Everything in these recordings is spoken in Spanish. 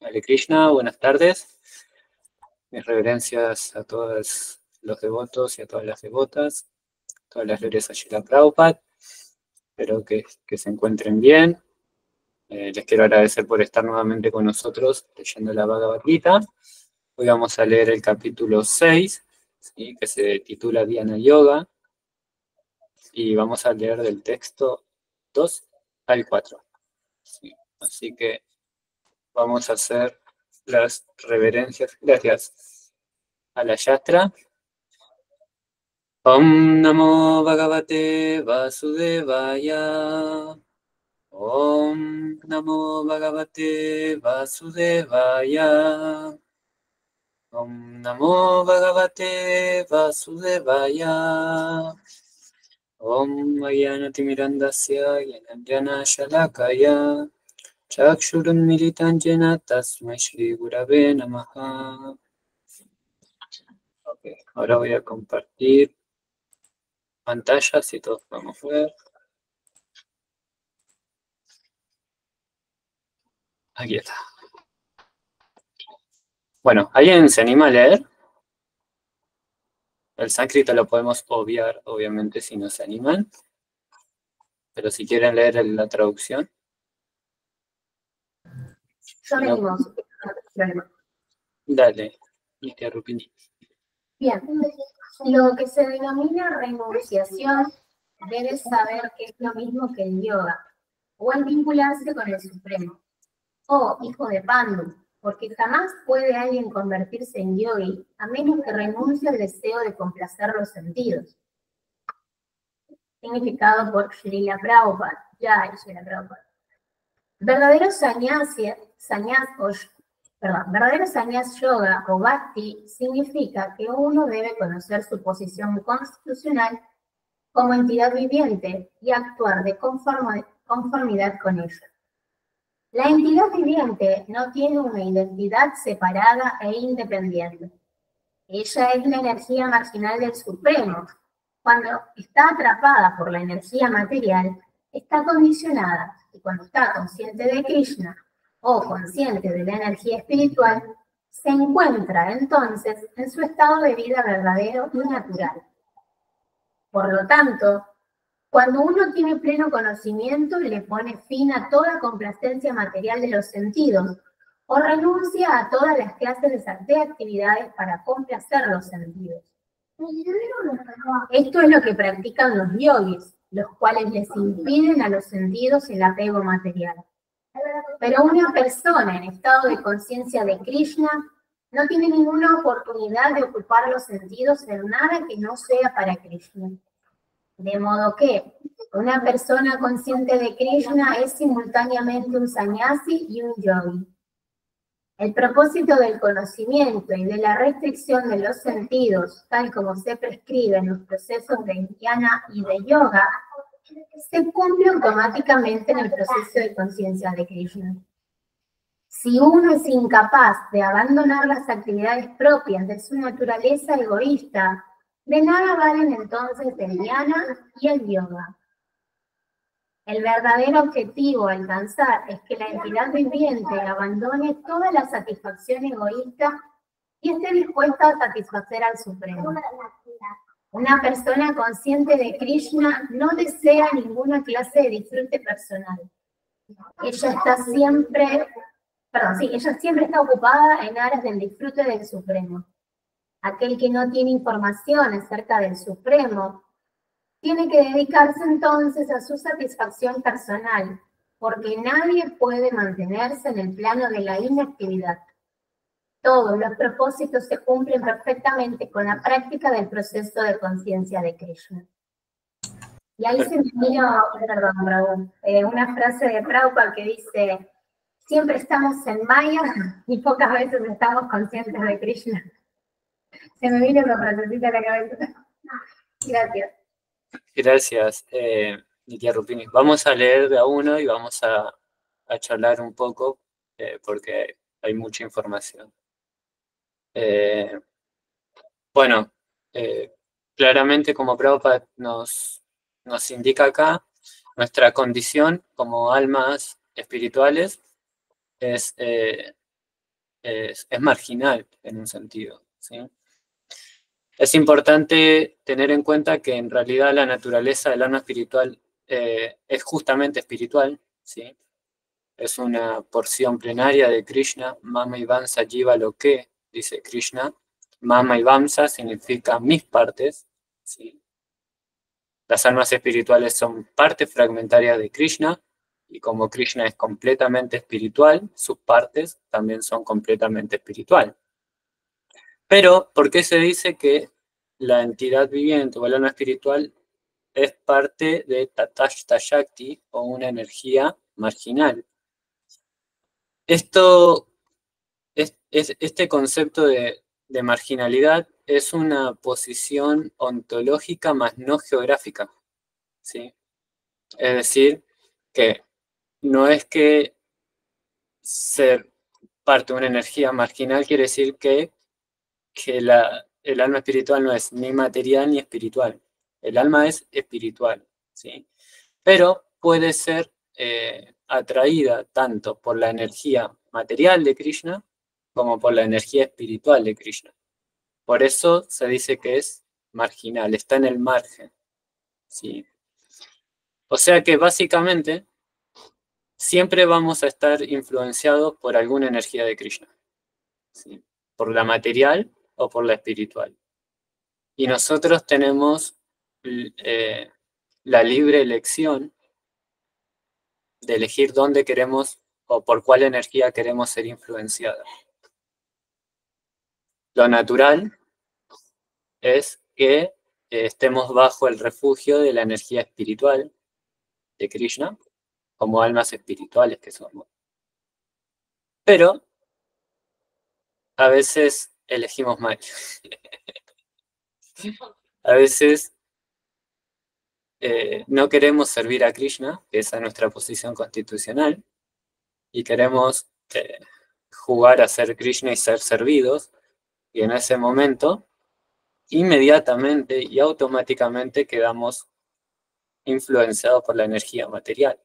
Hare Krishna, buenas tardes. Mis reverencias a todos los devotos y a todas las devotas. Todas las glorias a Srila Prabhupada. Espero que se encuentren bien. Les quiero agradecer por estar nuevamente con nosotros leyendo la Bhagavad Gita. Hoy vamos a leer el capítulo 6, ¿sí?, que se titula Dhyana Yoga. Y vamos a leer del texto 2 al 4. ¿Sí? Así que vamos a hacer las reverencias. Gracias a la Yastra. Om Namo Bhagavate Vasudevaya. Om Namo Bhagavate Vasudevaya. Om Namo Bhagavate Vasudevaya. Om Ayanatimirandasya Yanandjana Shalakaya. Chakshurun Militanjena Tasmai Shri Gurave Namaha. Okay, ahora voy a compartir pantalla, si todos podemos ver. Aquí está. Bueno, ¿alguien se anima a leer? El sánscrito lo podemos obviar, obviamente, si no se animan. Pero si quieren leer la traducción. No. Dale, Nitya Rupini. Bien, lo que se denomina renunciación debes saber que es lo mismo que el yoga, o el vincularse con el Supremo. Oh, hijo de Pandu, porque jamás puede alguien convertirse en yogi a menos que renuncie al deseo de complacer los sentidos. Significado por Srila Prabhupada. Ya, Srila Prabhupada. Verdadero sannyas yoga o bhakti significa que uno debe conocer su posición constitucional como entidad viviente y actuar de conformidad con ella. La entidad viviente no tiene una identidad separada e independiente. Ella es la energía marginal del Supremo. Cuando está atrapada por la energía material, está condicionada, y cuando está consciente de Krishna o consciente de la energía espiritual, se encuentra entonces en su estado de vida verdadero y natural. Por lo tanto, cuando uno tiene pleno conocimiento, le pone fin a toda complacencia material de los sentidos o renuncia a todas las clases de actividades para complacer los sentidos. Esto es lo que practican los yogis, los cuales les impiden a los sentidos el apego material. Pero una persona en estado de conciencia de Krishna no tiene ninguna oportunidad de ocupar los sentidos en nada que no sea para Krishna. De modo que una persona consciente de Krishna es simultáneamente un sannyasi y un yogi. El propósito del conocimiento y de la restricción de los sentidos, tal como se prescribe en los procesos de dhyana y de yoga, se cumple automáticamente en el proceso de conciencia de Krishna. Si uno es incapaz de abandonar las actividades propias de su naturaleza egoísta, de nada valen entonces el dhyana y el yoga. El verdadero objetivo a alcanzar es que la entidad viviente abandone toda la satisfacción egoísta y esté dispuesta a satisfacer al Supremo. Una persona consciente de Krishna no desea ninguna clase de disfrute personal. Ella siempre está ocupada en aras del disfrute del Supremo. Aquel que no tiene información acerca del Supremo tiene que dedicarse entonces a su satisfacción personal, porque nadie puede mantenerse en el plano de la inactividad. Todos los propósitos se cumplen perfectamente con la práctica del proceso de conciencia de Krishna. Y ahí se me vino, una frase de Prabhupada que dice: siempre estamos en Maya y pocas veces estamos conscientes de Krishna. Se me vino esa frasecita a la cabeza. Gracias. Gracias, Nitya Rupini. Vamos a leer de a uno y vamos a charlar un poco, porque hay mucha información. Claramente, como Prabhupada nos indica acá, nuestra condición como almas espirituales es marginal en un sentido, ¿sí? Es importante tener en cuenta que en realidad la naturaleza del alma espiritual es justamente espiritual, ¿sí? Es una porción plenaria de Krishna, Mama y Vamsa Jiva lo que, dice Krishna. Mama y Vamsa significa mis partes, ¿sí? Las almas espirituales son partes fragmentarias de Krishna, y como Krishna es completamente espiritual, sus partes también son completamente espirituales. Pero, ¿por qué se dice que la entidad viviente o el alma espiritual es parte de Tatashta Shakti o una energía marginal? Este concepto de marginalidad es una posición ontológica más no geográfica, ¿sí? Es decir, que no es que ser parte de una energía marginal quiere decir que el alma espiritual no es ni material ni espiritual. El alma es espiritual, ¿sí? Pero puede ser atraída tanto por la energía material de Krishna como por la energía espiritual de Krishna. Por eso se dice que es marginal, está en el margen, ¿sí? O sea que básicamente siempre vamos a estar influenciados por alguna energía de Krishna, ¿sí? Por la material o por la espiritual. Y nosotros tenemos la libre elección de elegir dónde queremos o por cuál energía queremos ser influenciados. Lo natural es que estemos bajo el refugio de la energía espiritual de Krishna, como almas espirituales que somos. Pero a veces elegimos mal. A veces no queremos servir a Krishna, que esa es nuestra posición constitucional, y queremos jugar a ser Krishna y ser servidos, y en ese momento, inmediatamente y automáticamente quedamos influenciados por la energía material.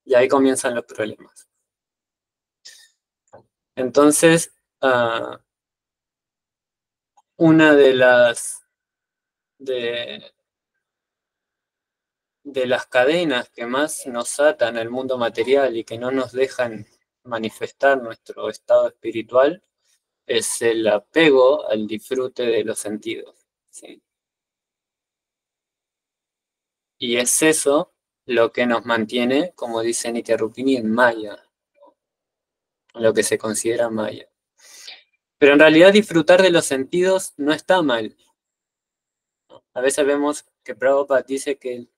Y ahí comienzan los problemas. Entonces, una de las cadenas que más nos atan al mundo material y que no nos dejan manifestar nuestro estado espiritual es el apego al disfrute de los sentidos, ¿sí? Y es eso lo que nos mantiene, como dice Nitya Rukmini, en Maya, lo que se considera Maya. Pero en realidad disfrutar de los sentidos no está mal. A veces vemos que Prabhupada dice que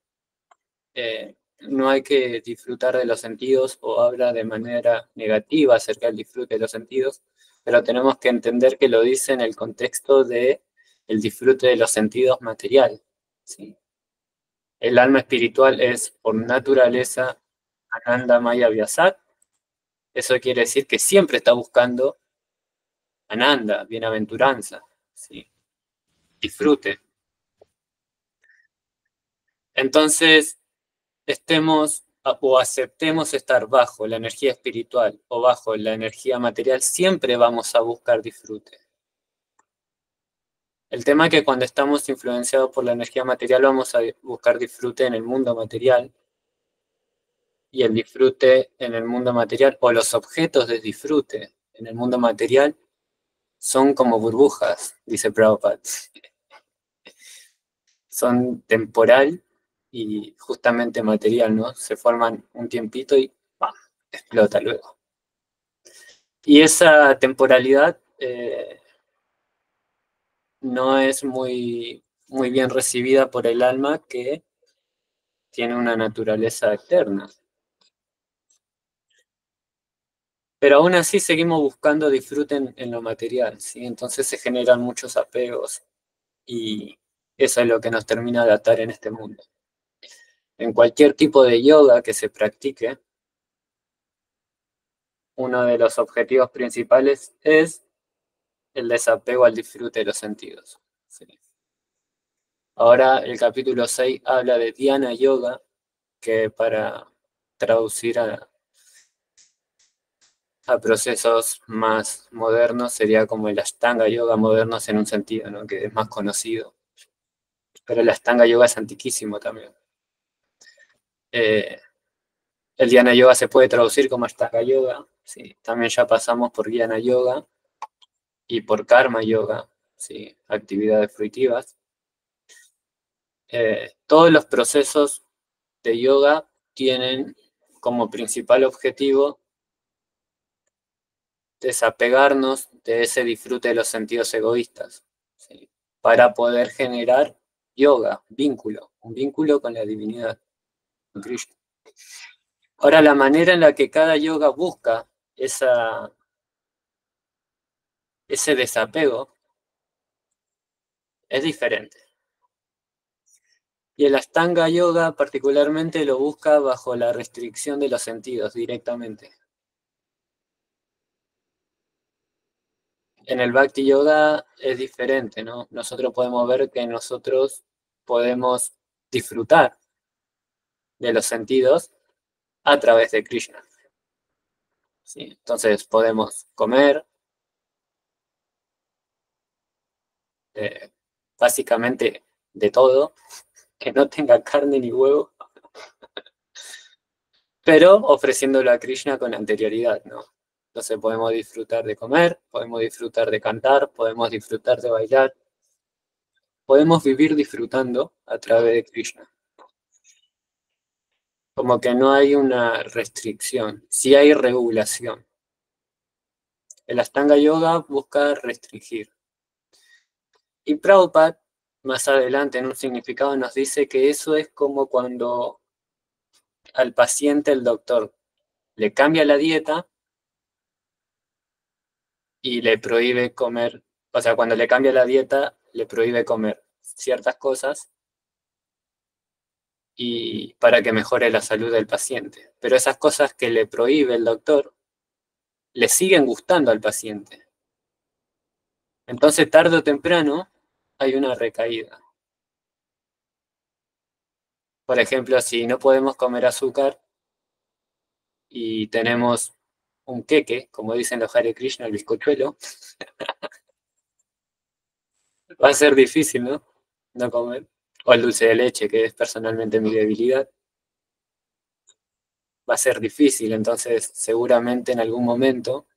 no hay que disfrutar de los sentidos o habla de manera negativa acerca del disfrute de los sentidos, pero tenemos que entender que lo dice en el contexto de el disfrute de los sentidos material, ¿sí? El alma espiritual es por naturaleza Ananda Maya Vyasat. Eso quiere decir que siempre está buscando Ananda, bienaventuranza, ¿sí? Disfrute. Entonces, estemos o aceptemos estar bajo la energía espiritual o bajo la energía material, siempre vamos a buscar disfrute. El tema es que cuando estamos influenciados por la energía material vamos a buscar disfrute en el mundo material, y el disfrute en el mundo material o los objetos de disfrute en el mundo material son como burbujas, dice Prabhupada. Son temporal y justamente material, ¿no? Se forman un tiempito y ¡pam!, explota luego. Y esa temporalidad no es muy bien recibida por el alma, que tiene una naturaleza eterna. Pero aún así seguimos buscando disfrute en lo material, ¿sí? Entonces se generan muchos apegos y eso es lo que nos termina de atar en este mundo. En cualquier tipo de yoga que se practique, uno de los objetivos principales es el desapego al disfrute de los sentidos, ¿sí? Ahora el capítulo 6 habla de Dhyana Yoga, que para traducir a procesos más modernos, sería como el Ashtanga Yoga modernos en un sentido, ¿no? Que es más conocido. Pero el Ashtanga Yoga es antiquísimo también. El Dhyana Yoga se puede traducir como Ashtanga Yoga, ¿sí? También ya pasamos por Jnana Yoga y por Karma Yoga, ¿sí? Actividades fruitivas. Todos los procesos de yoga tienen como principal objetivo desapegarnos de ese disfrute de los sentidos egoístas, ¿sí? Para poder generar yoga, vínculo, un vínculo con la divinidad, con Krishna. Ahora, la manera en la que cada yoga busca ese desapego es diferente. Y el Ashtanga Yoga particularmente lo busca bajo la restricción de los sentidos directamente. En el Bhakti Yoga es diferente, ¿no? Nosotros podemos ver que nosotros podemos disfrutar de los sentidos a través de Krishna, ¿sí? Entonces podemos comer, básicamente de todo, que no tenga carne ni huevo, pero ofreciéndolo a Krishna con anterioridad, ¿no? Entonces podemos disfrutar de comer, podemos disfrutar de cantar, podemos disfrutar de bailar, podemos vivir disfrutando a través de Krishna. Como que no hay una restricción, sí hay regulación. El Ashtanga Yoga busca restringir. Y Prabhupada, más adelante en un significado, nos dice que eso es como cuando al paciente el doctor le cambia la dieta y le prohíbe comer, o sea, cuando le cambia la dieta, le prohíbe comer ciertas cosas y para que mejore la salud del paciente. Pero esas cosas que le prohíbe el doctor le siguen gustando al paciente. Entonces, tarde o temprano, hay una recaída. Por ejemplo, si no podemos comer azúcar y tenemos un queque, como dicen los Hare Krishna, el bizcochuelo, va a ser difícil, ¿no? No comer. O el dulce de leche, que es personalmente mi debilidad. Va a ser difícil, entonces seguramente en algún momento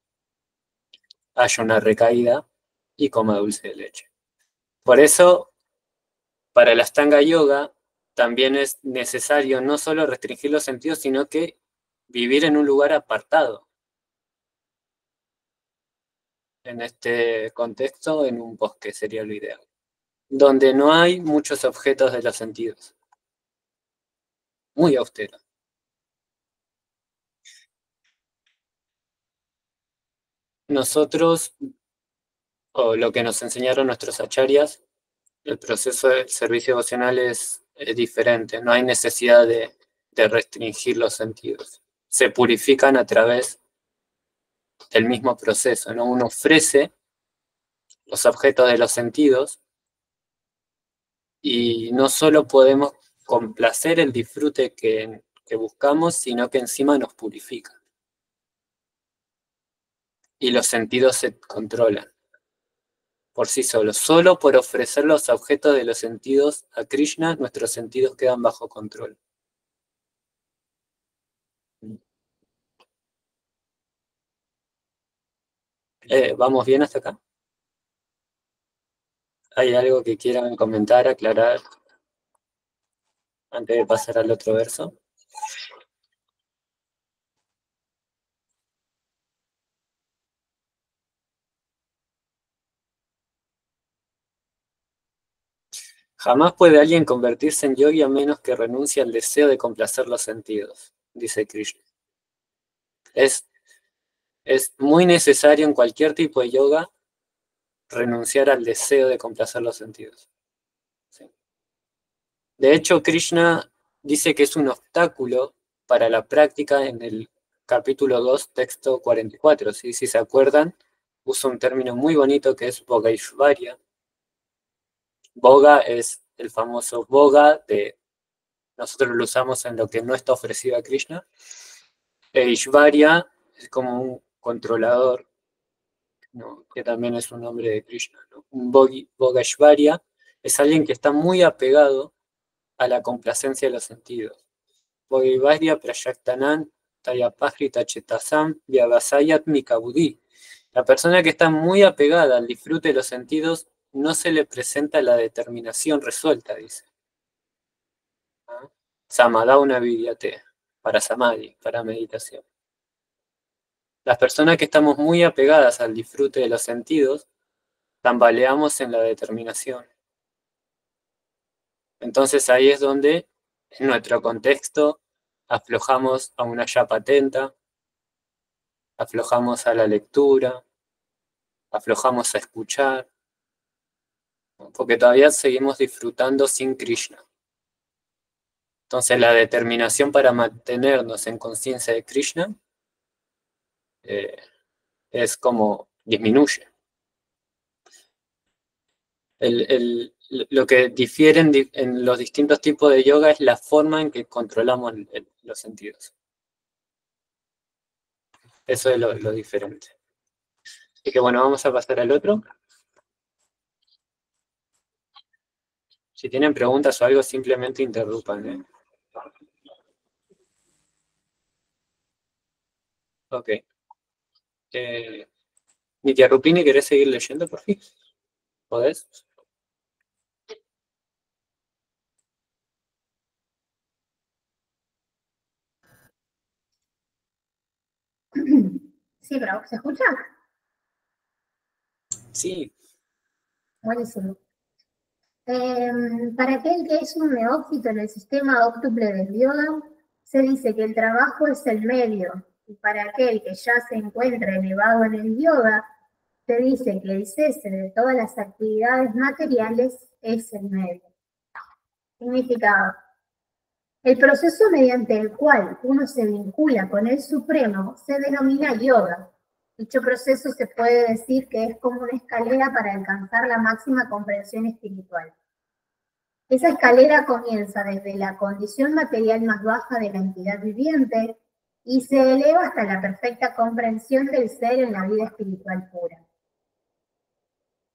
haya una recaída y coma dulce de leche. Por eso, para el Ashtanga Yoga, también es necesario no solo restringir los sentidos, sino que vivir en un lugar apartado. En este contexto, en un bosque sería lo ideal, donde no hay muchos objetos de los sentidos. Muy austero. Nosotros, o lo que nos enseñaron nuestros acharyas, el proceso del servicio devocional es diferente. No hay necesidad de restringir los sentidos. Se purifican a través del mismo proceso, ¿no? Uno ofrece los objetos de los sentidos y no solo podemos complacer el disfrute que buscamos, sino que encima nos purifica. Y los sentidos se controlan por sí solos. Solo por ofrecer los objetos de los sentidos a Krishna, nuestros sentidos quedan bajo control. ¿Vamos bien hasta acá? ¿Hay algo que quieran comentar, aclarar, antes de pasar al otro verso? Jamás puede alguien convertirse en yogi a menos que renuncie al deseo de complacer los sentidos, dice Krishna. Es muy necesario en cualquier tipo de yoga renunciar al deseo de complacer los sentidos. ¿Sí? De hecho, Krishna dice que es un obstáculo para la práctica en el capítulo 2, texto 44. ¿Sí? Si se acuerdan, usa un término muy bonito que es Bhogaishvarya. Boga es el famoso boga nosotros lo usamos en lo que no está ofrecido a Krishna. E Ishvarya es como controlador, ¿no? Que también es un nombre de Krishna, ¿no? Un Bogashvarya es alguien que está muy apegado a la complacencia de los sentidos. Bogashvarya Prayaktanan Tayapajrita Chetasam Vyavasayat Mikabudhi. La persona que está muy apegada al disfrute de los sentidos no se le presenta la determinación resuelta, dice. Samadhauna Vidyate, para Samadhi, para meditación. Las personas que estamos muy apegadas al disfrute de los sentidos, tambaleamos en la determinación. Entonces ahí es donde, en nuestro contexto, aflojamos a una yapa atenta, aflojamos a la lectura, aflojamos a escuchar, porque todavía seguimos disfrutando sin Krishna. Entonces la determinación para mantenernos en conciencia de Krishna es como disminuye. Lo que difiere en los distintos tipos de yoga es la forma en que controlamos los sentidos. Eso es lo diferente. Así que bueno, vamos a pasar al otro. Si tienen preguntas o algo, simplemente interrumpan, ¿eh? Ok. Nitya Rupini, ¿querés seguir leyendo, por fin? ¿Podés? Sí, pero ¿se escucha? Sí. Buenísimo. Para aquel que es un neófito en el sistema óctuple del yoga, se dice que el trabajo es el medio, y para aquel que ya se encuentra elevado en el yoga, se dice que el cese de todas las actividades materiales es el medio. Significado. El proceso mediante el cual uno se vincula con el Supremo se denomina yoga. Dicho proceso se puede decir que es como una escalera para alcanzar la máxima comprensión espiritual. Esa escalera comienza desde la condición material más baja de la entidad viviente y se eleva hasta la perfecta comprensión del ser en la vida espiritual pura.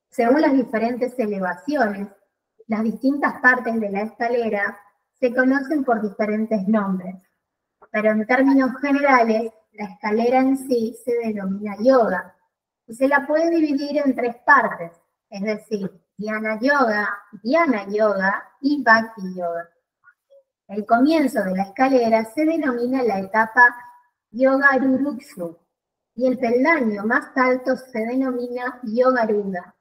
Según las diferentes elevaciones, las distintas partes de la escalera se conocen por diferentes nombres, pero en términos generales, la escalera en sí se denomina yoga y se la puede dividir en tres partes, es decir, Dhyana Yoga y Bhakti Yoga. El comienzo de la escalera se denomina la etapa Yoga Rurukshu y el peldaño más alto se denomina Yoga Ruda.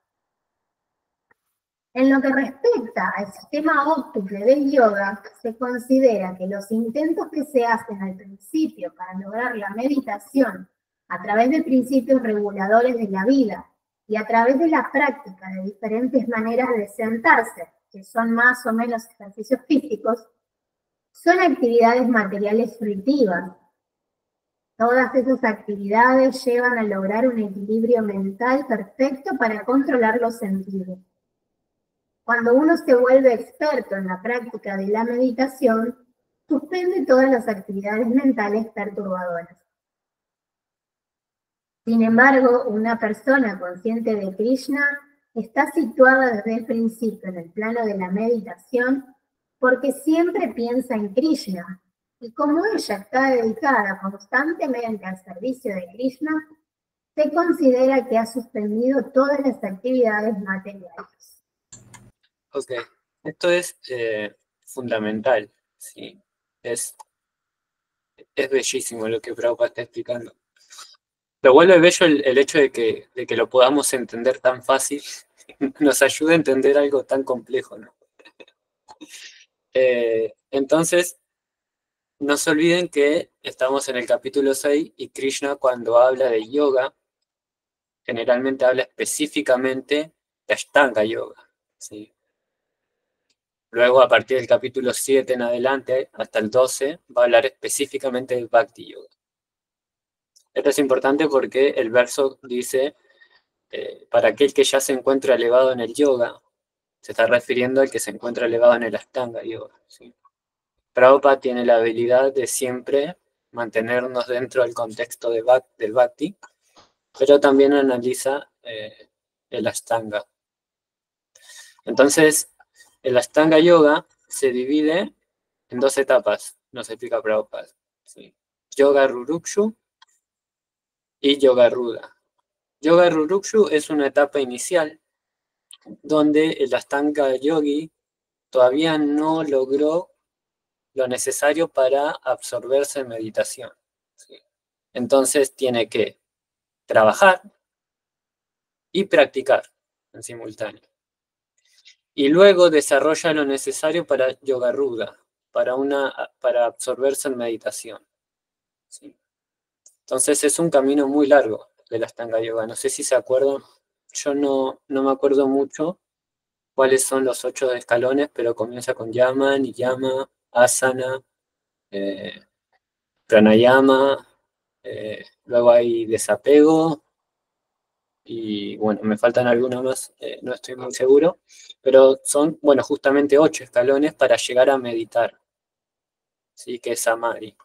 En lo que respecta al sistema óptuple del yoga, se considera que los intentos que se hacen al principio para lograr la meditación a través de principios reguladores de la vida y a través de la práctica de diferentes maneras de sentarse, que son más o menos ejercicios físicos, son actividades materiales fruitivas. Todas esas actividades llevan a lograr un equilibrio mental perfecto para controlar los sentidos. Cuando uno se vuelve experto en la práctica de la meditación, suspende todas las actividades mentales perturbadoras. Sin embargo, una persona consciente de Krishna está situada desde el principio en el plano de la meditación porque siempre piensa en Krishna, y como ella está dedicada constantemente al servicio de Krishna, se considera que ha suspendido todas las actividades materiales. Ok, esto es fundamental, ¿sí? Es bellísimo lo que Prabhupada está explicando. Lo vuelve bello el hecho de que lo podamos entender tan fácil, nos ayuda a entender algo tan complejo, ¿no? Entonces, no se olviden que estamos en el capítulo 6 y Krishna cuando habla de yoga, generalmente habla específicamente de Ashtanga Yoga, ¿sí? Luego, a partir del capítulo 7 en adelante, hasta el 12, va a hablar específicamente de Bhakti Yoga. Esto es importante porque el verso dice, para aquel que ya se encuentra elevado en el yoga, se está refiriendo al que se encuentra elevado en el Ashtanga Yoga, ¿sí? Prabhupada tiene la habilidad de siempre mantenernos dentro del contexto del Bhakti, pero también analiza el Ashtanga. Entonces, el Ashtanga Yoga se divide en 2 etapas, nos explica Prabhupada. ¿Sí? Yoga Rurukshu y Yoga Ruda. Yoga Rurukshu es una etapa inicial donde el Ashtanga Yogi todavía no logró lo necesario para absorberse en meditación. ¿Sí? Entonces tiene que trabajar y practicar en simultáneo. Y luego desarrolla lo necesario para Yoga Ruda, para absorberse en meditación. ¿Sí? Entonces es un camino muy largo de la Ashtanga Yoga. No sé si se acuerdan, yo no me acuerdo mucho cuáles son los 8 escalones, pero comienza con Yama, Niyama, Asana, Pranayama, luego hay desapego, y bueno, me faltan algunos más, no estoy muy seguro, pero son, bueno, justamente 8 escalones para llegar a meditar, ¿sí? Que es Samadhi.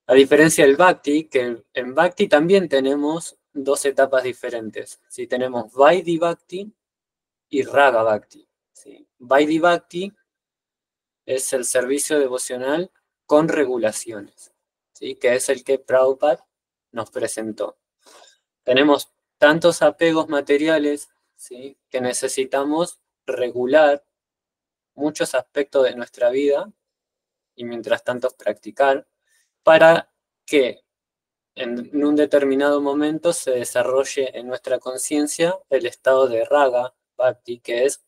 A diferencia del Bhakti, que en Bhakti también tenemos 2 etapas diferentes, ¿sí? Tenemos Vaidhi Bhakti y Raga Bhakti. ¿Sí? Vaidhi Bhakti es el servicio devocional con regulaciones, ¿sí? Que es el que Prabhupada nos presentó. Tenemos tantos apegos materiales, ¿sí? Que necesitamos regular muchos aspectos de nuestra vida y mientras tanto practicar para que en un determinado momento se desarrolle en nuestra conciencia el estado de raga, bhakti, que es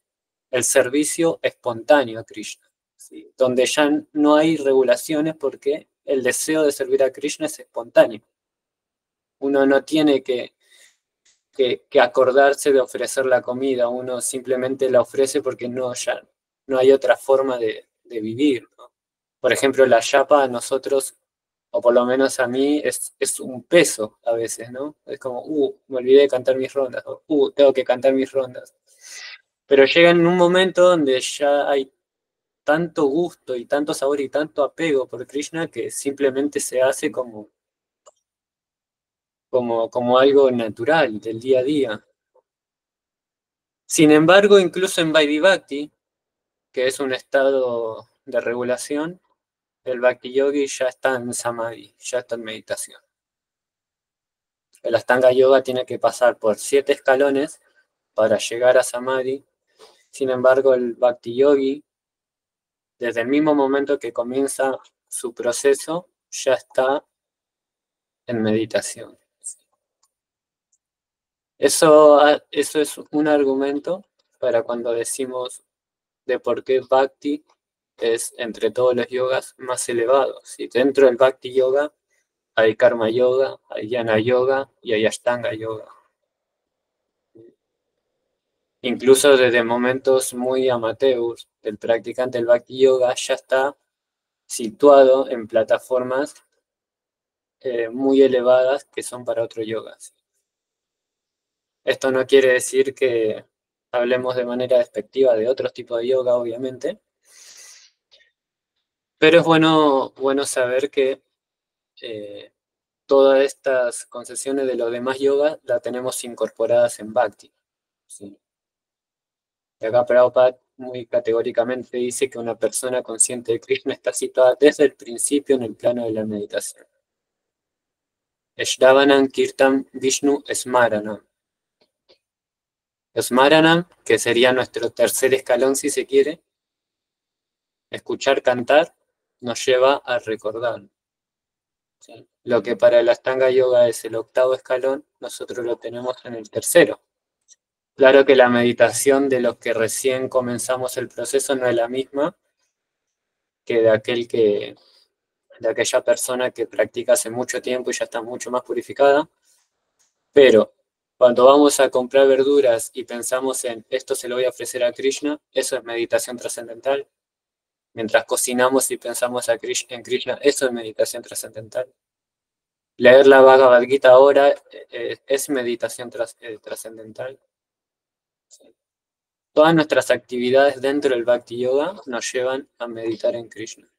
el servicio espontáneo a Krishna, ¿sí? Donde ya no hay regulaciones porque el deseo de servir a Krishna es espontáneo. Uno no tiene que acordarse de ofrecer la comida, uno simplemente la ofrece porque ya no hay otra forma de vivir, ¿no? Por ejemplo, la yapa a nosotros, o por lo menos a mí, es un peso a veces, ¿no? Es como, me olvidé de cantar mis rondas, o, tengo que cantar mis rondas. Pero llega en un momento donde ya hay tanto gusto y tanto sabor y tanto apego por Krishna que simplemente se hace como algo natural del día a día. Sin embargo, incluso en Vaidhi Bhakti, que es un estado de regulación, el Bhakti Yogi ya está en Samadhi, ya está en meditación. El Ashtanga Yoga tiene que pasar por 7 escalones para llegar a Samadhi. Sin embargo, el Bhakti Yogi, desde el mismo momento que comienza su proceso, ya está en meditación. Eso es un argumento para cuando decimos de por qué Bhakti es entre todos los yogas más elevado. ¿Sí? Dentro del Bhakti Yoga hay Karma Yoga, hay Jnana Yoga y hay Ashtanga Yoga. Incluso desde momentos muy amateurs, el practicante del Bhakti Yoga ya está situado en plataformas muy elevadas que son para otros yogas. Esto no quiere decir que hablemos de manera despectiva de otros tipos de yoga, obviamente, pero es bueno saber que todas estas concesiones de los demás yogas las tenemos incorporadas en Bhakti. ¿Sí? Y acá Prabhupada muy categóricamente dice que una persona consciente de Krishna está situada desde el principio en el plano de la meditación. Shravanam Kirtan Vishnu Smaranam. Smaranam, que sería nuestro tercer escalón si se quiere, escuchar cantar nos lleva a recordar. ¿Sí? Lo que para el Ashtanga Yoga es el 8º escalón, nosotros lo tenemos en el 3º. Claro que la meditación de los que recién comenzamos el proceso no es la misma que de aquella persona que practica hace mucho tiempo y ya está mucho más purificada, pero cuando vamos a comprar verduras y pensamos en esto se lo voy a ofrecer a Krishna, eso es meditación trascendental. Mientras cocinamos y pensamos en Krishna, eso es meditación trascendental. Leer la Bhagavad Gita ahora es meditación trascendental. Sí. Todas nuestras actividades dentro del Bhakti Yoga nos llevan a meditar en Krishna.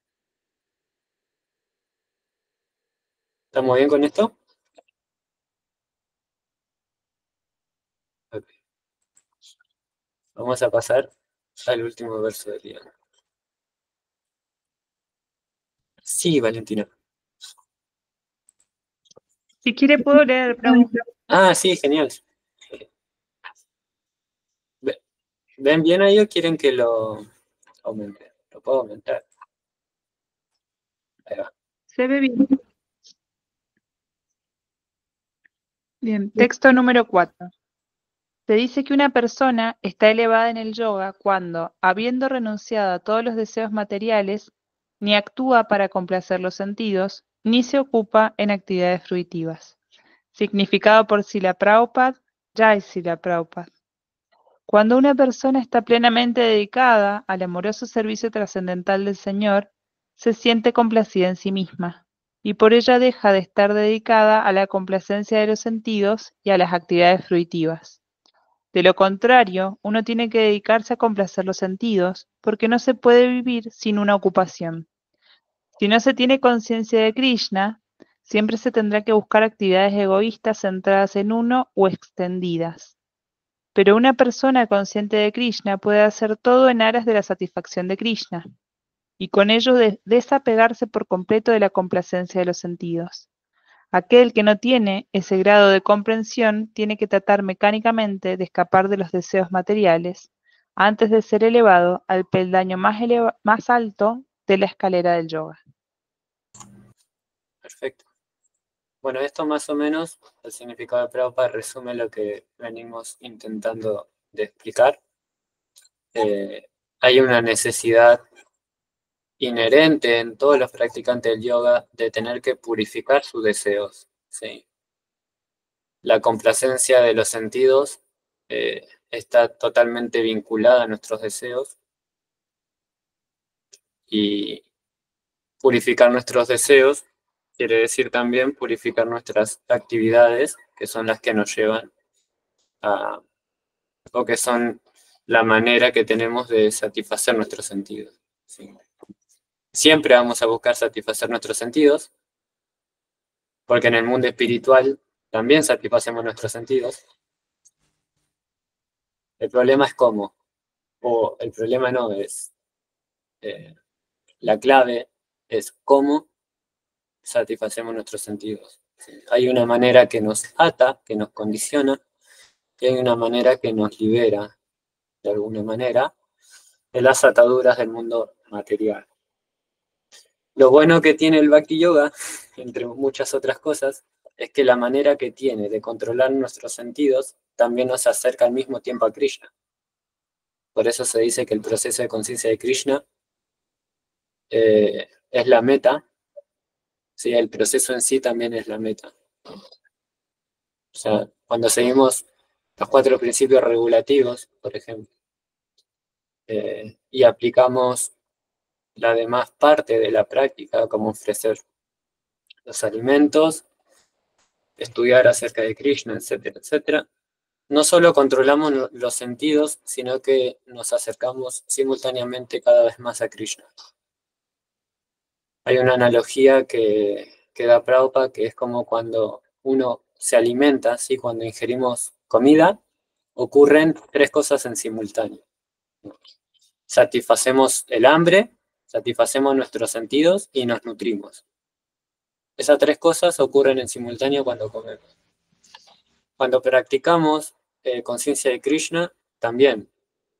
¿Estamos bien con esto? Vamos a pasar al último verso del día. Sí, Valentina. Si quiere puedo leer, Prabhu. Ah, sí, genial. ¿Ven bien ahí o quieren que lo aumente? Lo puedo aumentar. Ahí va. Se ve bien. Bien, texto número 4. Se dice que una persona está elevada en el yoga cuando, habiendo renunciado a todos los deseos materiales, ni actúa para complacer los sentidos, ni se ocupa en actividades fruitivas. Significado por Srila Prabhupada, Jai Srila Prabhupada. Cuando una persona está plenamente dedicada al amoroso servicio trascendental del Señor, se siente complacida en sí misma, y por ella deja de estar dedicada a la complacencia de los sentidos y a las actividades fruitivas. De lo contrario, uno tiene que dedicarse a complacer los sentidos, porque no se puede vivir sin una ocupación. Si no se tiene conciencia de Krishna, siempre se tendrá que buscar actividades egoístas centradas en uno o extendidas. Pero una persona consciente de Krishna puede hacer todo en aras de la satisfacción de Krishna, y con ello desapegarse por completo de la complacencia de los sentidos. Aquel que no tiene ese grado de comprensión tiene que tratar mecánicamente de escapar de los deseos materiales antes de ser elevado al peldaño más alto de la escalera del yoga. Perfecto. Bueno, esto más o menos, el significado de Prabhupada resume lo que venimos intentando de explicar. Hay una necesidad inherente en todos los practicantes del yoga de tener que purificar sus deseos. ¿Sí? La complacencia de los sentidos está totalmente vinculada a nuestros deseos y purificar nuestros deseos quiere decir también purificar nuestras actividades, que son las que nos llevan a, o que son la manera que tenemos de satisfacer nuestros sentidos. ¿Sí? Siempre vamos a buscar satisfacer nuestros sentidos, porque en el mundo espiritual también satisfacemos nuestros sentidos. El problema es cómo, o el problema no es, la clave es cómo satisfacemos nuestros sentidos. ¿Sí? Hay una manera que nos ata, que nos condiciona, y hay una manera que nos libera, de alguna manera, de las ataduras del mundo material. Lo bueno que tiene el Bhakti Yoga, entre muchas otras cosas, es que la manera que tiene de controlar nuestros sentidos también nos acerca al mismo tiempo a Krishna. Por eso se dice que el proceso de conciencia de Krishna es la meta. Sí, el proceso en sí también es la meta. O sea, cuando seguimos los 4 principios regulativos, por ejemplo, y aplicamos la demás parte de la práctica, como ofrecer los alimentos, estudiar acerca de Krishna, etcétera, etcétera, no solo controlamos los sentidos, sino que nos acercamos simultáneamente cada vez más a Krishna. Hay una analogía que da Prabhupada, que es como cuando uno se alimenta, ¿sí? Cuando ingerimos comida, ocurren 3 cosas en simultáneo. Satisfacemos el hambre, satisfacemos nuestros sentidos y nos nutrimos. Esas 3 cosas ocurren en simultáneo cuando comemos. Cuando practicamos conciencia de Krishna, también,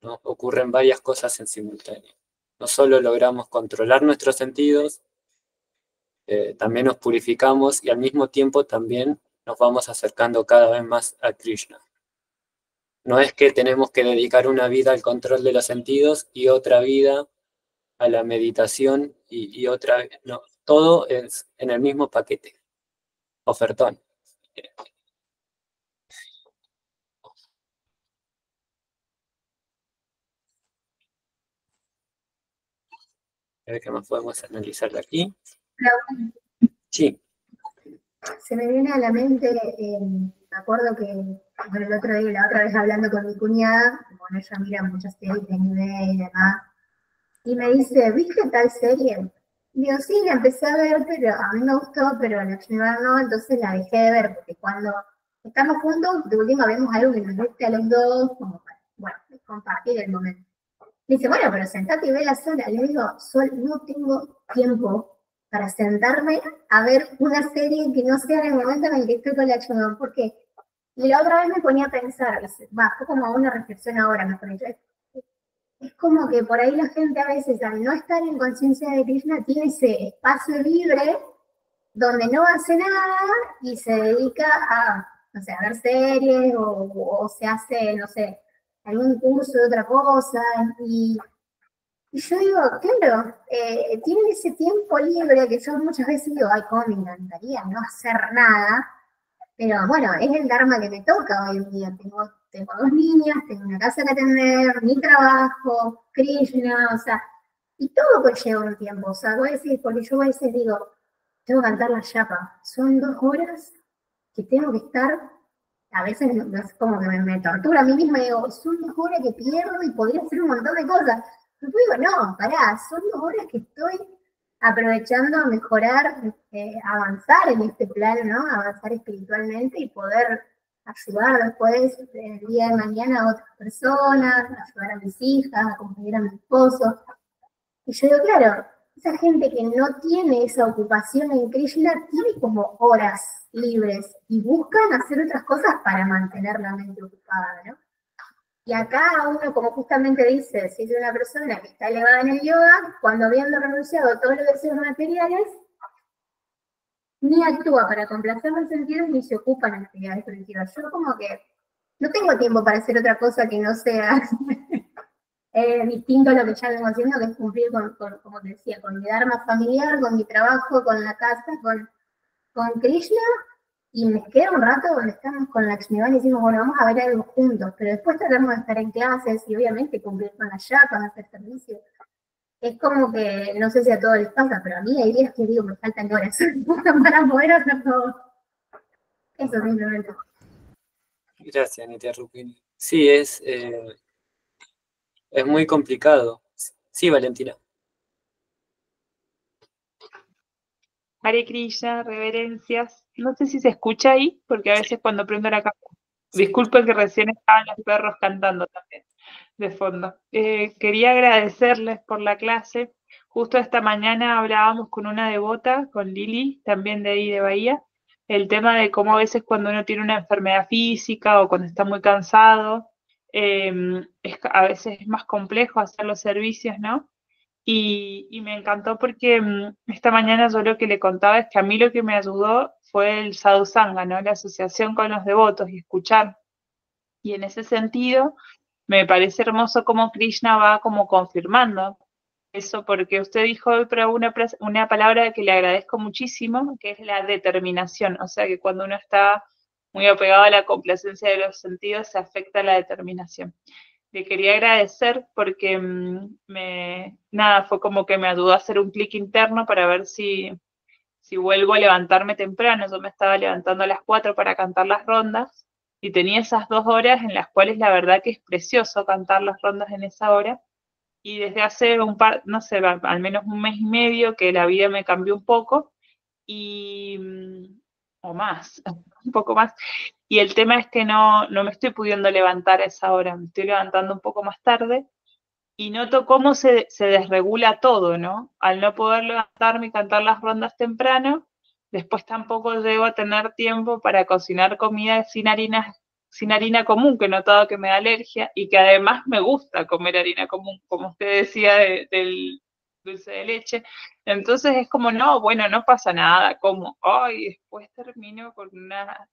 ¿no? Ocurren varias cosas en simultáneo. No solo logramos controlar nuestros sentidos, también nos purificamos y al mismo tiempo también nos vamos acercando cada vez más a Krishna. No es que tenemos que dedicar una vida al control de los sentidos y otra vida a la meditación y otra... No, todo es en el mismo paquete, ofertón. A ver qué más podemos analizar de aquí. Sí. Se me viene a la mente, me acuerdo que el otro día, la otra vez hablando con mi cuñada, bueno, ella mira muchas series de anime y demás, y me dice, ¿viste tal serie? Digo, sí, la empecé a ver, pero a mí me gustó, pero Lakshmi no, entonces la dejé de ver, porque cuando estamos juntos, de última vemos algo que nos guste a los dos, como, bueno, compartir el momento. Me dice, bueno, pero sentate y vela sola. Le digo, Sol, no tengo tiempo para sentarme a ver una serie que no sea en el momento en el que estoy con la Shungon. ¿Por qué? Y la otra vez me ponía a pensar, fue como una reflexión ahora, mejor dicho. Es como que por ahí la gente a veces, al no estar en conciencia de Krishna, tiene ese espacio libre donde no hace nada y se dedica a, no sé, a ver series o se hace, no sé, algún curso de otra cosa. Y yo digo, claro, tienen ese tiempo libre que yo muchas veces digo, ay, cómo me encantaría no hacer nada. Pero bueno, es el dharma que me toca hoy en día. Tengo dos niñas, tengo una casa que atender, mi trabajo, Krishna, o sea, y todo conlleva un tiempo. O sea, voy a decir, porque yo a veces digo, tengo que cantar la yapa. Son 2 horas que tengo que estar, a veces es como que me tortura a mí misma, digo, son 2 horas que pierdo y podría hacer un montón de cosas. Pero digo, no, pará, son 2 horas que estoy aprovechando a mejorar, avanzar en este plano, ¿no? Avanzar espiritualmente y poder ayudar después, el día de mañana, a otras personas, ayudar a mis hijas, acompañar a mi esposo. Y yo digo, claro, esa gente que no tiene esa ocupación en Krishna tiene como horas libres y buscan hacer otras cosas para mantener la mente ocupada, ¿no? Y acá uno, como justamente dice, si es una persona que está elevada en el yoga, cuando habiendo renunciado a todos los deseos materiales, ni actúa para complacer los sentidos ni se ocupa en actividades productivas. Yo como que no tengo tiempo para hacer otra cosa que no sea distinto a lo que ya vengo haciendo, que es cumplir con, como te decía, con mi dharma familiar, con mi trabajo, con la casa, con Krishna, y me quedo un rato donde estamos con Lakshmivan y decimos, bueno, vamos a ver algo juntos, pero después tratamos de estar en clases y obviamente cumplir con las yapas, hacer servicio. Es como que, no sé si a todos les pasa, pero a mí hay días que digo, me faltan horas para poder hacer todo. Eso simplemente. Gracias, Nitya Rupini. Sí, es muy complicado. Sí, Valentina. Hare Krishna, reverencias. No sé si se escucha ahí, porque a veces cuando prendo la cámara. Disculpen que recién estaban los perros cantando también de fondo. Quería agradecerles por la clase. Justo esta mañana hablábamos con una devota, con Lili, también de ahí de Bahía, el tema de cómo a veces cuando uno tiene una enfermedad física o cuando está muy cansado, a veces es más complejo hacer los servicios, ¿no? Y me encantó porque esta mañana yo lo que le contaba es que a mí lo que me ayudó fue el sadhusanga, ¿no? La asociación con los devotos y escuchar. Y en ese sentido, me parece hermoso cómo Krishna va como confirmando eso, porque usted dijo hoy pero una palabra que le agradezco muchísimo, que es la determinación. O sea que cuando uno está muy apegado a la complacencia de los sentidos, se afecta la determinación. Le quería agradecer porque nada, fue como que me ayudó a hacer un clic interno para ver si vuelvo a levantarme temprano. Yo me estaba levantando a las 4 para cantar las rondas y tenía esas 2 horas en las cuales la verdad que es precioso cantar las rondas en esa hora. Y desde hace no sé, al menos un mes y medio que la vida me cambió un poco y o más, un poco más. Y el tema es que no me estoy pudiendo levantar a esa hora, me estoy levantando un poco más tarde y noto cómo se desregula todo, ¿no? Al no poder levantarme y cantar las rondas temprano, después tampoco llego a tener tiempo para cocinar comida sin harina común, que he notado que me da alergia y que además me gusta comer harina común, como usted decía del dulce de leche. Entonces es como, no, bueno, no pasa nada, como, ay, después termino con nada,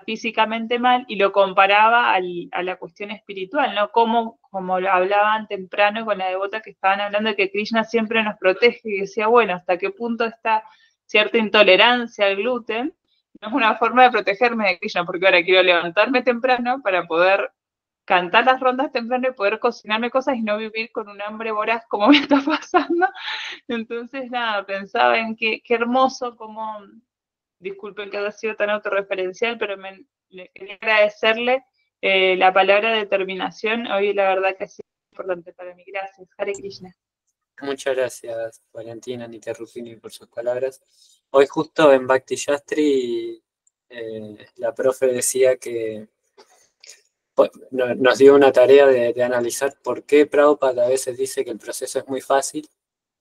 físicamente mal, y lo comparaba a la cuestión espiritual, ¿no? Como lo hablaban temprano con la devota que estaban hablando de que Krishna siempre nos protege, y decía, bueno, hasta qué punto está cierta intolerancia al gluten, no es una forma de protegerme de Krishna, porque ahora quiero levantarme temprano para poder cantar las rondas temprano y poder cocinarme cosas y no vivir con un hambre voraz como me está pasando. Entonces, nada, pensaba en qué hermoso como disculpen que haya sido tan autorreferencial, pero le quería agradecerle la palabra determinación. Hoy la verdad que ha sido importante para mí. Gracias. Hare Krishna. Muchas gracias, Valentina Nitya Rupini, por sus palabras. Hoy justo en Bhakti Shastri la profe decía que nos dio una tarea de analizar por qué Prabhupada a veces dice que el proceso es muy fácil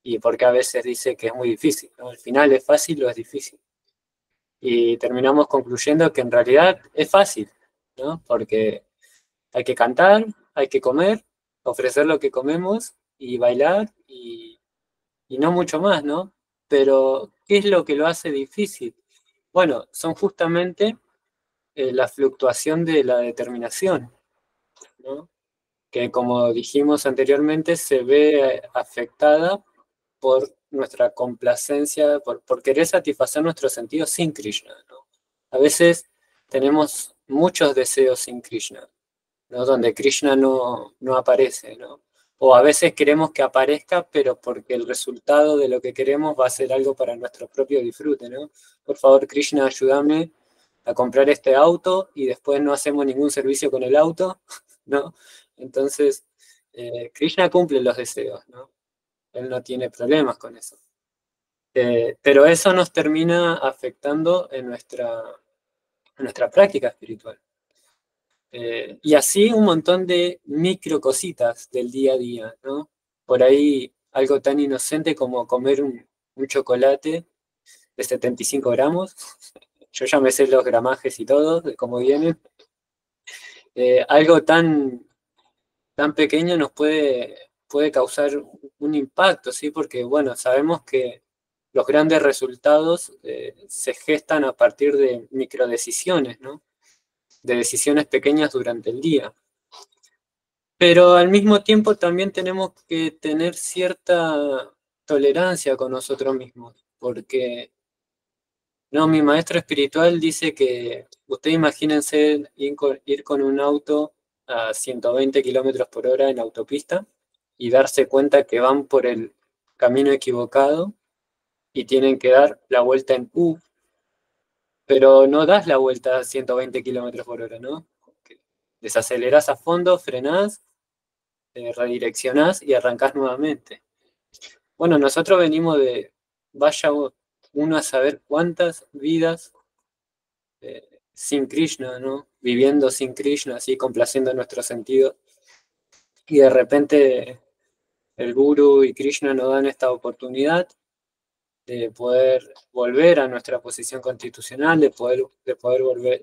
y por qué a veces dice que es muy difícil, ¿no? Al final, ¿es fácil o es difícil? Y terminamos concluyendo que en realidad es fácil, ¿no? Porque hay que cantar, hay que comer, ofrecer lo que comemos y bailar y no mucho más, ¿no? Pero, ¿qué es lo que lo hace difícil? Bueno, son justamente la fluctuación de la determinación, ¿no? Que como dijimos anteriormente, se ve afectada por nuestra complacencia, por querer satisfacer nuestros sentidos sin Krishna, ¿no? A veces tenemos muchos deseos sin Krishna, ¿no? Donde Krishna no aparece, ¿no? O a veces queremos que aparezca, pero porque el resultado de lo que queremos va a ser algo para nuestro propio disfrute, ¿no? Por favor, Krishna, ayúdame a comprar este auto y después no hacemos ningún servicio con el auto, ¿no? Entonces, Krishna cumple los deseos, ¿no? Él no tiene problemas con eso. Pero eso nos termina afectando en nuestra práctica espiritual. Y así un montón de micro cositas del día a día, ¿no? Por ahí algo tan inocente como comer un chocolate de 75 gramos. Yo ya me sé los gramajes y todo, de cómo vienen. Algo tan pequeño nos puede causar un impacto, ¿sí? Porque, bueno, sabemos que los grandes resultados se gestan a partir de microdecisiones, ¿no? De decisiones pequeñas durante el día. Pero al mismo tiempo también tenemos que tener cierta tolerancia con nosotros mismos, porque no, mi maestro espiritual dice que ustedes imagínense ir con un auto a 120 kilómetros por hora en autopista y darse cuenta que van por el camino equivocado y tienen que dar la vuelta en U, pero no das la vuelta a 120 kilómetros por hora, ¿no? Desacelerás a fondo, frenás, redireccionás y arrancás nuevamente. Bueno, nosotros venimos de, vaya uno a saber cuántas vidas sin Krishna, ¿no? Viviendo sin Krishna, así complaciendo nuestros sentidos. Y de repente el Guru y Krishna nos dan esta oportunidad de poder volver a nuestra posición constitucional, de poder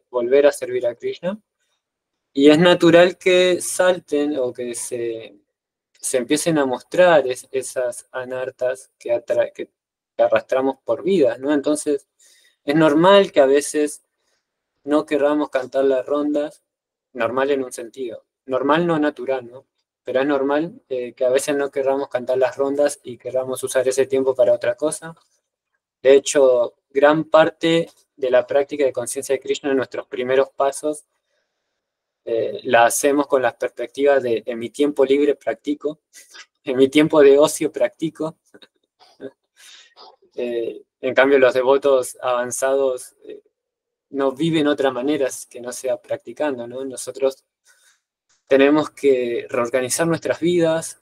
volver a servir a Krishna. Y es natural que salten o que se empiecen a mostrar esas anartas que arrastramos por vidas, ¿no? Entonces, es normal que a veces no querramos cantar las rondas, normal en un sentido, normal no natural, ¿no? Pero es normal que a veces no querramos cantar las rondas y querramos usar ese tiempo para otra cosa. De hecho, gran parte de la práctica de conciencia de Krishna en nuestros primeros pasos la hacemos con las perspectivas de en mi tiempo libre practico, en mi tiempo de ocio practico. En cambio, los devotos avanzados no viven otra manera que no sea practicando, ¿no? Nosotros tenemos que reorganizar nuestras vidas,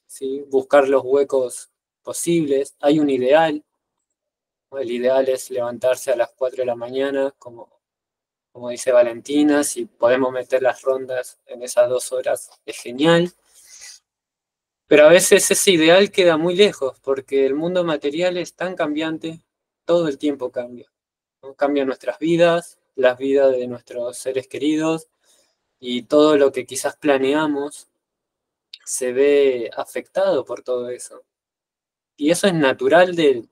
¿sí? Buscar los huecos posibles. Hay un ideal, ¿no? El ideal es levantarse a las 4 de la mañana, como dice Valentina. Si podemos meter las rondas en esas 2 horas, es genial. Pero a veces ese ideal queda muy lejos, porque el mundo material es tan cambiante, todo el tiempo cambia, ¿no? Cambian nuestras vidas, las vidas de nuestros seres queridos, y todo lo que quizás planeamos se ve afectado por todo eso. Y eso es natural del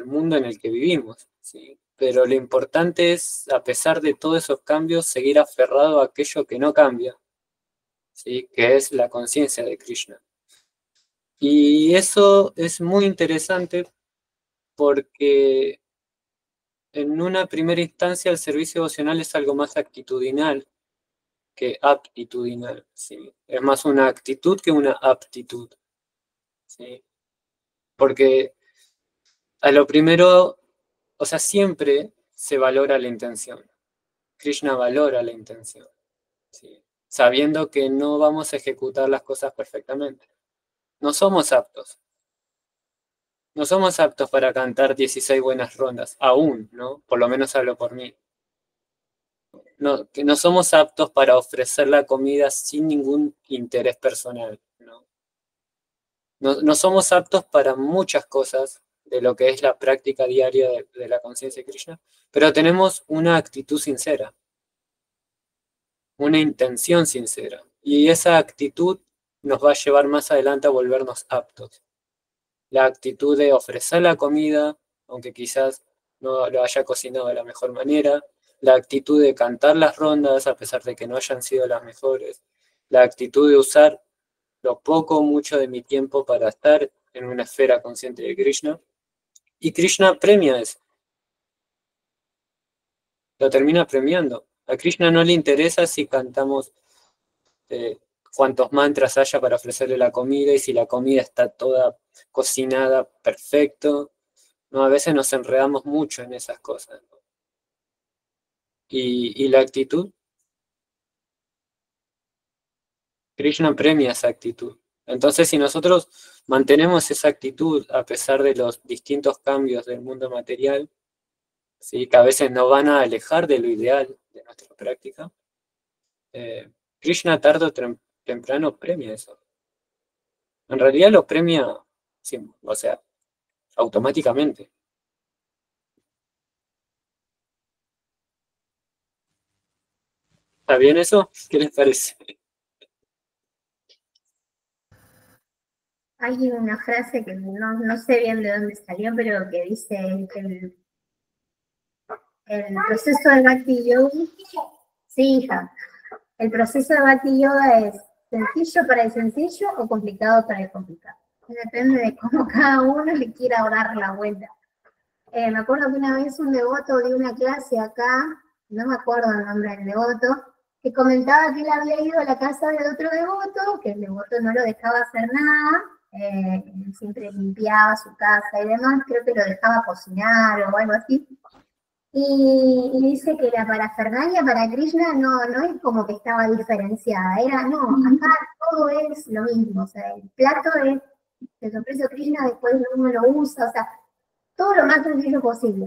mundo en el que vivimos, ¿sí? Pero lo importante es, a pesar de todos esos cambios, seguir aferrado a aquello que no cambia, ¿sí? Que es la conciencia de Krishna. Y eso es muy interesante porque en una primera instancia el servicio devocional es algo más actitudinal que aptitudinal, ¿sí? Es más una actitud que una aptitud, ¿sí? Porque a lo primero, o sea, siempre se valora la intención. Krishna valora la intención, ¿sí? Sabiendo que no vamos a ejecutar las cosas perfectamente. No somos aptos. No somos aptos para cantar 16 buenas rondas, aún, ¿no? Por lo menos hablo por mí. que no somos aptos para ofrecer la comida sin ningún interés personal, ¿no? No somos aptos para muchas cosas de lo que es la práctica diaria de la conciencia de Krishna, pero tenemos una actitud sincera, una intención sincera, y esa actitud nos va a llevar más adelante a volvernos aptos. La actitud de ofrecer la comida, aunque quizás no lo haya cocinado de la mejor manera, la actitud de cantar las rondas a pesar de que no hayan sido las mejores, la actitud de usar lo poco o mucho de mi tiempo para estar en una esfera consciente de Krishna, y Krishna premia eso, lo termina premiando. A Krishna no le interesa si cantamos cuantos mantras haya para ofrecerle la comida y si la comida está toda cocinada perfecto. No, a veces nos enredamos mucho en esas cosas, ¿no? Y la actitud, Krishna premia esa actitud. Entonces, si nosotros mantenemos esa actitud a pesar de los distintos cambios del mundo material, ¿sí?, que a veces nos van a alejar de lo ideal de nuestra práctica, Krishna tarde o temprano premia eso. En realidad lo premia, sí, o sea, automáticamente. ¿Está bien eso? ¿Qué les parece? Hay una frase que no sé bien de dónde salió, pero que dice que el proceso de Bhakti Yoga, sí, hija, el proceso de Bhakti Yoga es sencillo para el sencillo o complicado para el complicado. Depende de cómo cada uno le quiera dar la vuelta. Me acuerdo que una vez un devoto dio una clase acá, no me acuerdo el nombre del devoto, que comentaba que él había ido a la casa de otro devoto, que el devoto no lo dejaba hacer nada, siempre limpiaba su casa y demás, creo que lo dejaba cocinar o algo así. Y dice que la parafernalia para Krishna no es como que estaba diferenciada, era, no, acá todo es lo mismo, o sea, el plato es, el sorpreso Krishna, después uno lo usa, o sea, todo lo más sencillo posible.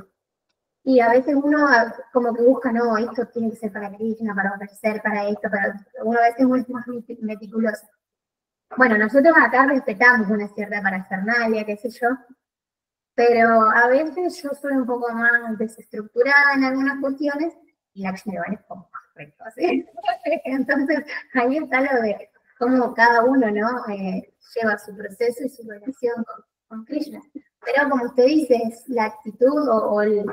Y a veces uno como que busca, no, esto tiene que ser para Krishna, para ofrecer, para esto, uno a veces es más meticuloso. Bueno, nosotros acá respetamos una cierta parafernalia, qué sé yo, pero a veces yo soy un poco más desestructurada en algunas cuestiones y la Lakshmi es como más recto, ¿sí? Entonces ahí está lo de cómo cada uno, ¿no?, lleva su proceso y su relación con Krishna. Pero como usted dice, es la actitud o el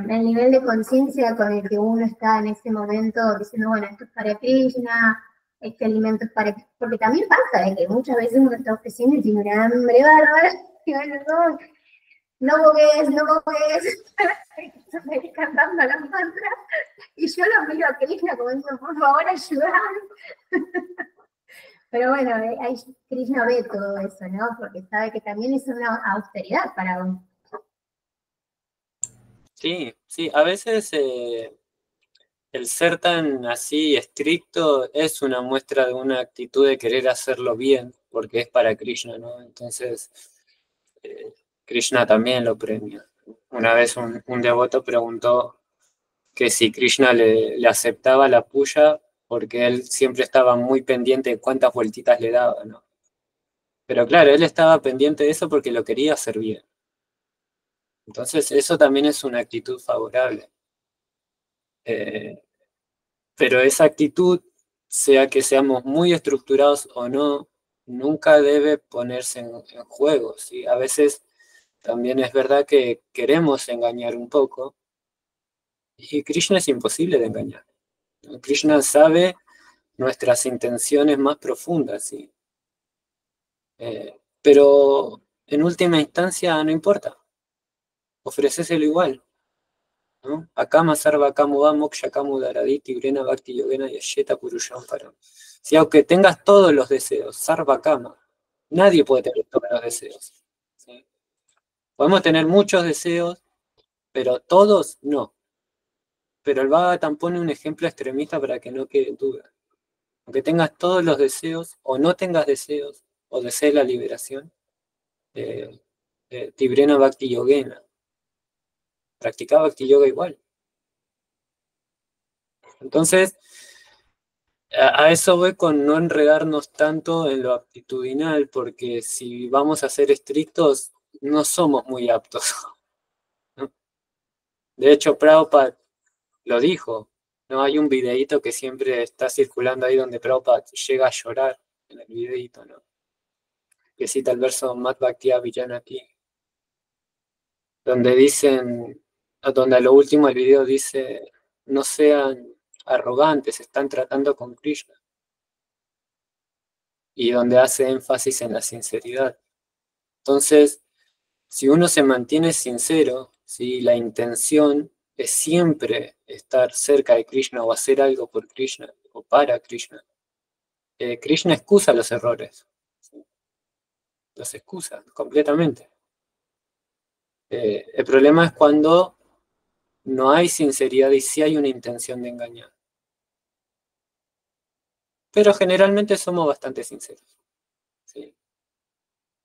nivel de conciencia con el que uno está en ese momento diciendo, bueno, esto es para Krishna, este alimento es para... Porque también pasa de que muchas veces uno está ofreciendo y tiene una hambre bárbara, y bueno, no bogues, estoy cantando las mantras, y yo lo miro a Krishna como diciendo, por favor, ayúdame. Pero bueno, ahí Krishna ve todo eso, ¿no? Porque sabe que también es una austeridad para uno. Sí, a veces el ser tan así estricto es una muestra de una actitud de querer hacerlo bien, porque es para Krishna, ¿no? Entonces, Krishna también lo premia. Una vez un devoto preguntó que si Krishna le aceptaba la puya, porque él siempre estaba muy pendiente de cuántas vueltitas le daba, ¿no? Pero claro, él estaba pendiente de eso porque lo quería hacer bien. Entonces, eso también es una actitud favorable. Pero esa actitud, sea que seamos muy estructurados o no, nunca debe ponerse en juego, ¿sí? A veces también es verdad que queremos engañar un poco, y Krishna es imposible de engañar. Krishna sabe nuestras intenciones más profundas, ¿sí? Pero en última instancia no importa, ofrecéselo igual, ¿no? Akama sarva kamuda moksha kamudaraditi urena bhakti yogena yasheta purusham param. Si aunque tengas todos los deseos, sarva kama, nadie puede tener todos los deseos, ¿sí? Podemos tener muchos deseos, pero todos no. Pero el Bhagavatam pone un ejemplo extremista para que no quede duda. Aunque tengas todos los deseos, o no tengas deseos, o desees la liberación, Tibrena Bhakti Yogena, practicaba Bhakti Yoga igual. Entonces, a eso voy con no enredarnos tanto en lo aptitudinal, porque si vamos a ser estrictos, no somos muy aptos, ¿no? De hecho, Prabhupada lo dijo, ¿no? Hay un videíto que siempre está circulando ahí donde Prabhupada llega a llorar en el videíto, ¿no? Que cita el verso Mat Bhaktiya Villanati, donde dicen, donde a lo último el video dice, no sean arrogantes, están tratando con Krishna, y donde hace énfasis en la sinceridad. Entonces, si uno se mantiene sincero, si la intención es siempre estar cerca de Krishna o hacer algo por Krishna o para Krishna, Krishna excusa los errores, ¿sí? Los excusa completamente. El problema es cuando no hay sinceridad y sí hay una intención de engañar. Pero generalmente somos bastante sinceros, ¿sí?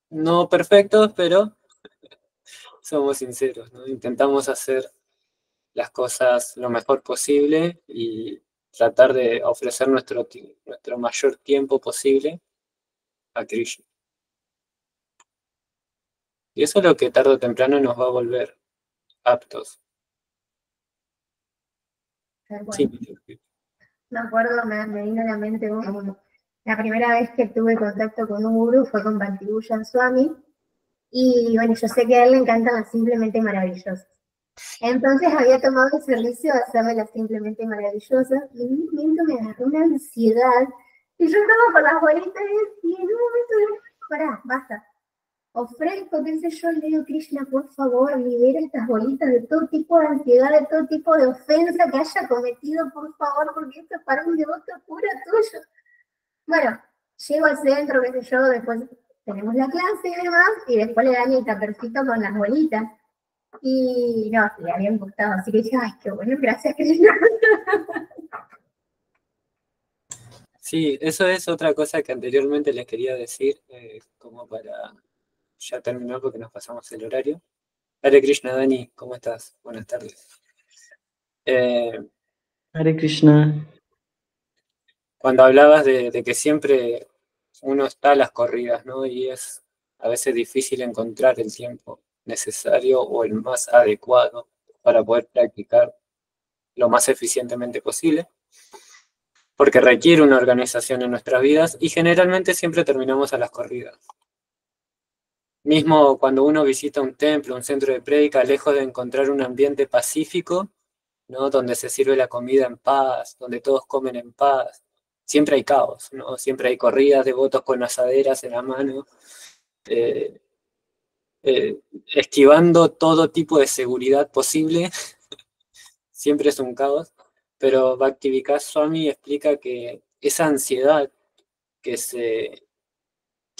No perfectos, pero somos sinceros, ¿no? Intentamos hacer las cosas lo mejor posible y tratar de ofrecer nuestro mayor tiempo posible a Krishna. Y eso es lo que tarde o temprano nos va a volver aptos. Sí, Me acuerdo, me vino a la mente la primera vez que tuve contacto con un gurú fue con Bhakti-Bhusan Swami. Y bueno, yo sé que a él le encantan las simplemente maravillosas. Entonces había tomado el servicio de hacerme las simplemente maravillosas y en un momento me agarró una ansiedad y yo estaba con las bolitas y en un momento dije, pará, basta. Ofrezco, qué sé yo, le digo, Krishna, por favor, libera estas bolitas de todo tipo de ansiedad, de todo tipo de ofensa que haya cometido, por favor, porque esto es para un devoto puro tuyo. Bueno, llego al centro, qué sé yo, después tenemos la clase y demás, y después le dan el tapercito con las bolitas. Y no, le habían gustado, así que dije, ay, qué bueno, gracias, Krishna. Sí, eso es otra cosa que anteriormente les quería decir, como para ya terminar porque nos pasamos el horario. Hare Krishna, Dani, ¿cómo estás? Buenas tardes. Hare Krishna. Cuando hablabas de que siempre uno está a las corridas, ¿no? Y es a veces difícil encontrar el tiempo necesario o el más adecuado para poder practicar lo más eficientemente posible, porque requiere una organización en nuestras vidas y generalmente siempre terminamos a las corridas. Mismo cuando uno visita un templo, un centro de prédica, lejos de encontrar un ambiente pacífico, ¿no? Donde se sirve la comida en paz, donde todos comen en paz, siempre hay caos, ¿no? Siempre hay corridas de devotos con asaderas en la mano, eh, esquivando todo tipo de seguridad posible, siempre es un caos, pero Bhakti-Vikas Swami explica que esa ansiedad que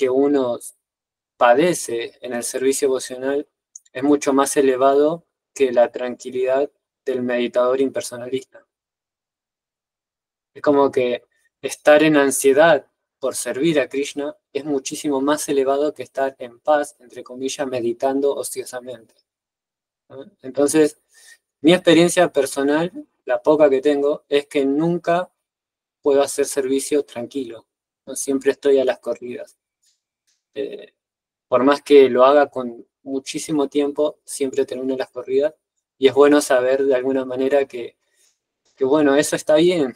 uno padece en el servicio vocacional es mucho más elevado que la tranquilidad del meditador impersonalista. Es como que estar en ansiedad por servir a Krishna es muchísimo más elevado que estar en paz, entre comillas, meditando ociosamente, ¿no? Entonces, mi experiencia personal, la poca que tengo, es que nunca puedo hacer servicio tranquilo, ¿no? Siempre estoy a las corridas. Por más que lo haga con muchísimo tiempo, siempre termino las corridas. Y es bueno saber de alguna manera que bueno, eso está bien.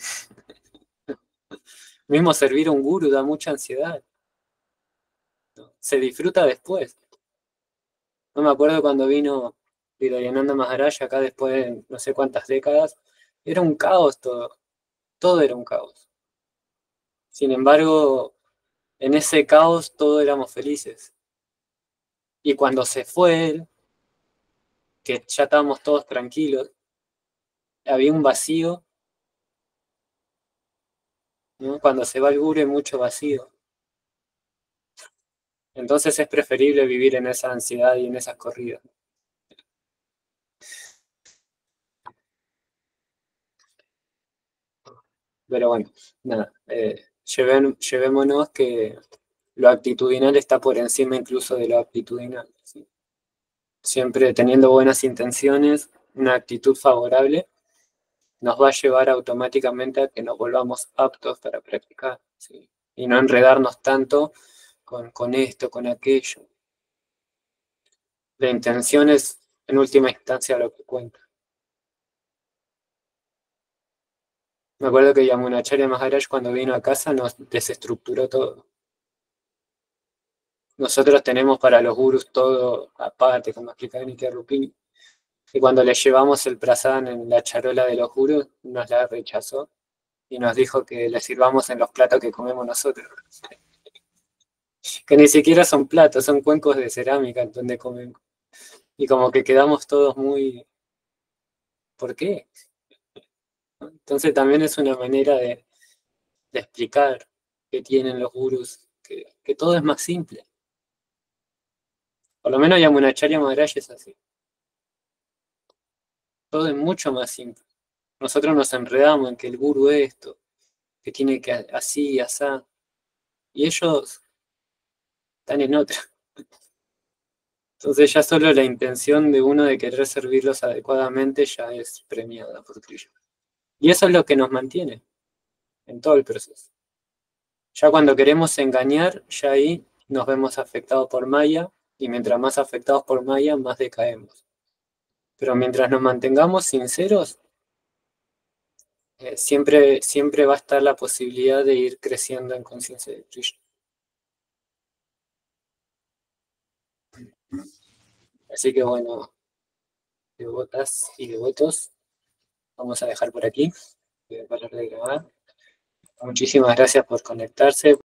Mismo servir a un guru da mucha ansiedad, ¿no? Se disfruta después. No me acuerdo cuando vino Hridayananda Maharaj acá después de no sé cuántas décadas. Era un caos todo. Todo era un caos. Sin embargo, en ese caos todos éramos felices. Y cuando se fue él, que ya estábamos todos tranquilos, había un vacío, ¿no? Cuando se va el guru hay mucho vacío. Entonces es preferible vivir en esa ansiedad y en esas corridas. Pero bueno, nada, llevémonos que lo actitudinal está por encima incluso de lo aptitudinal, ¿sí? Siempre teniendo buenas intenciones, una actitud favorable, nos va a llevar automáticamente a que nos volvamos aptos para practicar, ¿sí? Y no enredarnos tanto con esto, con aquello. La intención es, en última instancia, lo que cuenta. Me acuerdo que Yamunacharya Maharaj, cuando vino a casa, nos desestructuró todo. Nosotros tenemos para los gurus todo aparte, como explicaba Nitya Rupini. Y cuando le llevamos el prasadam en la charola de los gurus, nos la rechazó y nos dijo que le sirvamos en los platos que comemos nosotros. Que ni siquiera son platos, son cuencos de cerámica donde comemos. Y como que quedamos todos muy... ¿Por qué? Entonces también es una manera de explicar que tienen los gurus, que todo es más simple. Por lo menos Yamunacharya Maharaj es así. Todo es mucho más simple. Nosotros nos enredamos en que el guru es esto, que tiene que así y asá. Y ellos están en otra. Entonces ya solo la intención de uno de querer servirlos adecuadamente ya es premiada por Krishna. Y eso es lo que nos mantiene en todo el proceso. Ya cuando queremos engañar, ya ahí nos vemos afectados por Maya, y mientras más afectados por Maya, más decaemos. Pero mientras nos mantengamos sinceros, siempre va a estar la posibilidad de ir creciendo en conciencia de Krishna. Así que bueno, devotas y devotos, vamos a dejar por aquí. Voy a parar de grabar. Muchísimas gracias por conectarse.